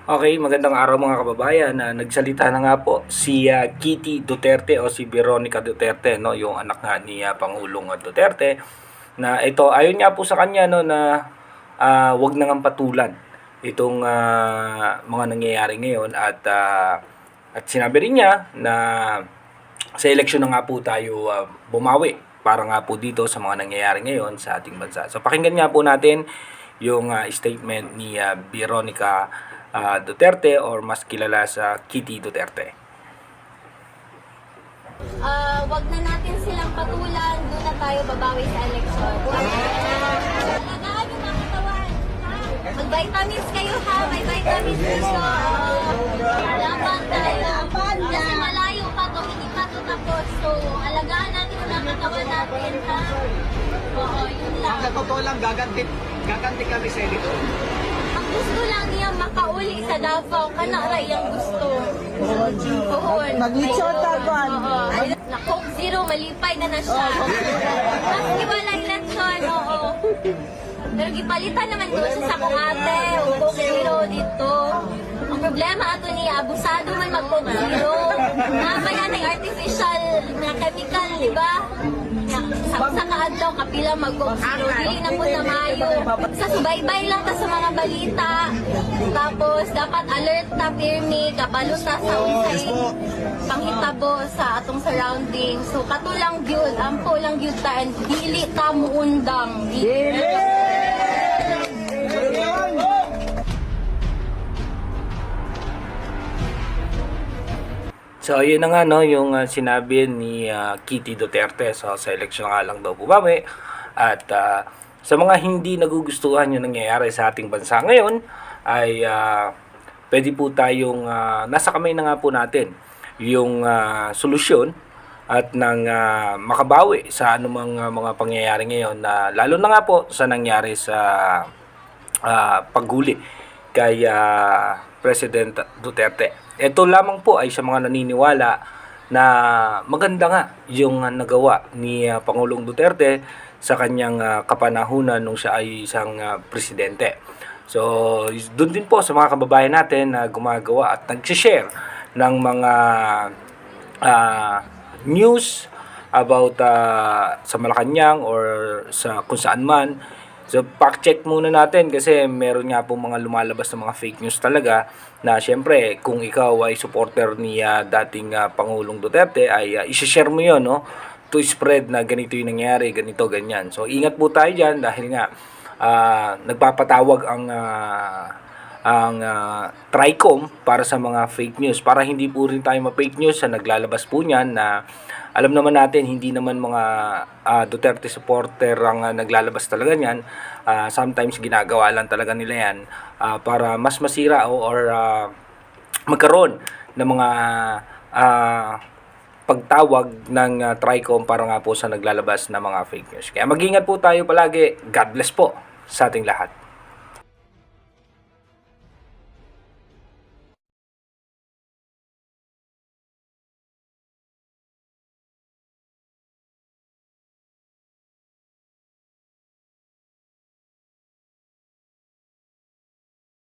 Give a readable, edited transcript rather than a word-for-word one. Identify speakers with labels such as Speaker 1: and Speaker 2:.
Speaker 1: Okay, magandang araw mga kababayan. Nagsalita na nga po si Kitty Duterte o si Veronica Duterte, no, yung anak nga ni Pangulong Duterte, na ito ayon nga po sa kanya, no, na wag na ngang patulan itong mga nangyayari ngayon, at sinabi rin niya na sa eleksyon na nga po tayo bumawi para nga po dito sa mga nangyayari ngayon sa ating bansa. So pakinggan nga po natin yung statement ni Veronica Duterte, or mas kilala sa Kitty Duterte.
Speaker 2: Wag na natin silang patulan, doon na tayo babawi sa eleksyon. Alagaan yung mga katawan, ha? Mag-vitamins kayo, ha? May vitamins dito. Laban tayo. Kasi malayo pa to, hindi pa to tapos. So, alagaan natin yung mga katawan natin, ha? Oo, yun lang.
Speaker 3: Sa totoo lang, gaganti kami sa ito.
Speaker 2: Ang gusto lang niya makauli sa Davao, kanara yung gusto.
Speaker 4: Mag-lechon tagon.
Speaker 2: Na Coke Zero, malipay na siya. Mas iwalay lechon, oo. Pero gipalitan naman doon siya sa kong ate, o Coke Zero dito. Ang problema ato niya, abusado man mag-Coke Zero. Naman yan ay artificial na chemical, di ba? Sa kaadlaw, kapila mag-Coke Zero. Dili na po na mayo. Sa subaybay lang ta sa mga balita. Tapos, dapat alert ta, pirmi, kabalo ta sa unsay panghitabo sa atong surrounding. So, katulang gyud, ampo lang gyud ta, and dili ta muundang.
Speaker 1: So, yun na nga, no, yung sinabi ni Kitty Duterte. So, sa eleksyon nga lang daw bumawi. At sa mga hindi nagugustuhan yung nangyayari sa ating bansa ngayon, ay pwede po tayong, nasa kamay na nga po natin yung solusyon at nang makabawi sa anumang mga pangyayari ngayon, lalo na nga po sa nangyari sa paghuli kay President Duterte. Ito lamang po ay sa mga naniniwala na maganda nga yung nagawa ni Pangulong Duterte sa kanyang kapanahunan nung siya ay isang presidente. So, doon din po sa mga kababayan natin na gumagawa at nag-share ng mga news about sa Malacanang or sa kung saan man. So, fact-check muna natin kasi meron nga po mga lumalabas na mga fake news talaga na syempre kung ikaw ay supporter ni dating Pangulong Duterte ay isi-share mo yun, no? To spread na ganito yung nangyari, ganito, ganyan. So, ingat po tayo dyan dahil nga nagpapatawag ang TRICOM para sa mga fake news, para hindi po rin tayo ma-fake news sa naglalabas po niyan, na alam naman natin hindi naman mga Duterte supporter ang naglalabas talaga niyan. Sometimes ginagawa lang talaga nila yan para mas masira or magkaroon ng mga pagtawag ng TRICOM para nga po sa naglalabas na mga fake news. Kaya mag-ingat po tayo palagi. God bless po sa ating lahat.